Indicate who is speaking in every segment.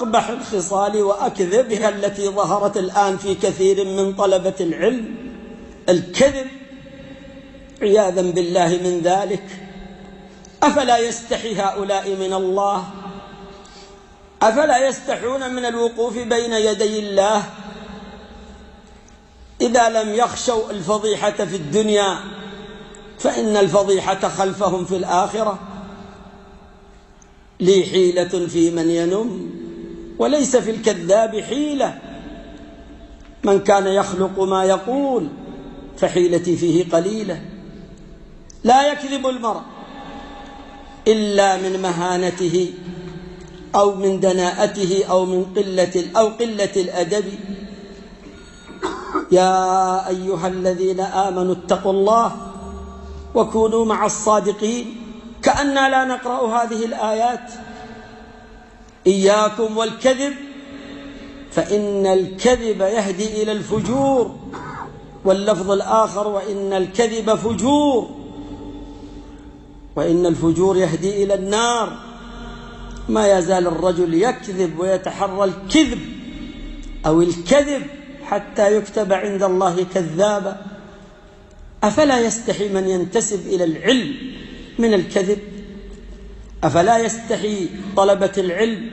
Speaker 1: أقبح الخصال وأكذبها التي ظهرت الآن في كثير من طلبة العلم، الكذب عياذا بالله من ذلك. أفلا يستحي هؤلاء من الله؟ أفلا يستحون من الوقوف بين يدي الله إذا لم يخشوا الفضيحة في الدنيا فإن الفضيحة خلفهم في الآخرة؟ لي حيلة في من ينم وليس في الكذاب حيلة، من كان يخلق ما يقول فحيلتي فيه قليلة. لا يكذب المرء إلا من مهانته أو من دناءته أو قلة الأدب. يا أيها الذين آمنوا اتقوا الله وكونوا مع الصادقين. كأننا لا نقرأ هذه الآيات. إياكم والكذب فإن الكذب يهدي إلى الفجور، واللفظ الآخر وإن الكذب فجور، وإن الفجور يهدي إلى النار. ما يزال الرجل يكذب ويتحرى الكذب أو الكذب حتى يكتب عند الله كذابا. أفلا يستحي من ينتسب إلى العلم من الكذب؟ أفلا يستحي طلبة العلم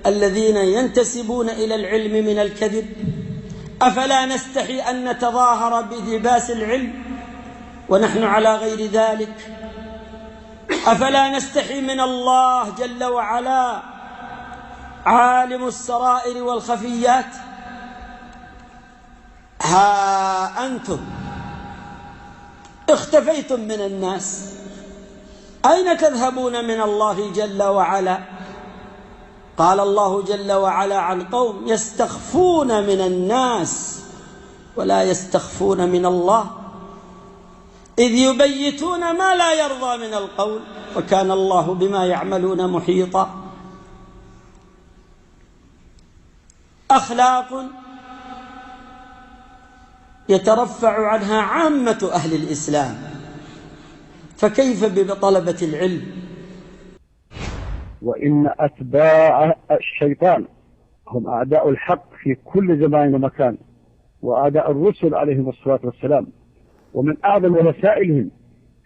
Speaker 1: الذين ينتسبون إلى العلم من الكذب؟ أفلا نستحي أن نتظاهر بلباس العلم ونحن على غير ذلك؟ أفلا نستحي من الله جل وعلا عالم السرائر والخفيات؟ ها أنتم اختفيتم من الناس، أين تذهبون من الله جل وعلا؟ قال الله جل وعلا عن قوم يستخفون من الناس ولا يستخفون من الله إذ يبيتون ما لا يرضى من القول وكان الله بما يعملون محيطا. أخلاق يترفع عنها عامة أهل الإسلام، فكيف بطلبة العلم؟
Speaker 2: وإن أتباع الشيطان هم أعداء الحق في كل زمان ومكان، وأعداء الرسل عليهم الصلاة والسلام، ومن أعظم وسائلهم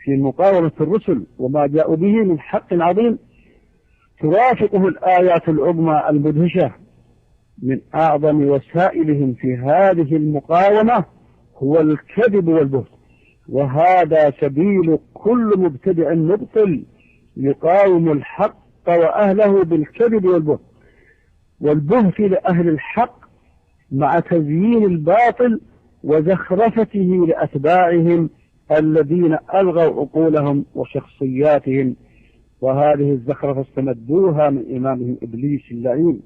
Speaker 2: في مقاومة الرسل وما جاءوا به من حق عظيم ترافقه الآيات العظمى المدهشة. من أعظم وسائلهم في هذه المقاومة هو الكذب والبهت، وهذا سبيل كل مبتدع مبطل يقاوم الحق وأهله بالكذب والبهت. والبهت لأهل الحق مع تزيين الباطل وزخرفته لأتباعهم الذين ألغوا عقولهم وشخصياتهم، وهذه الزخرفة استمدوها من إمامهم إبليس اللعين.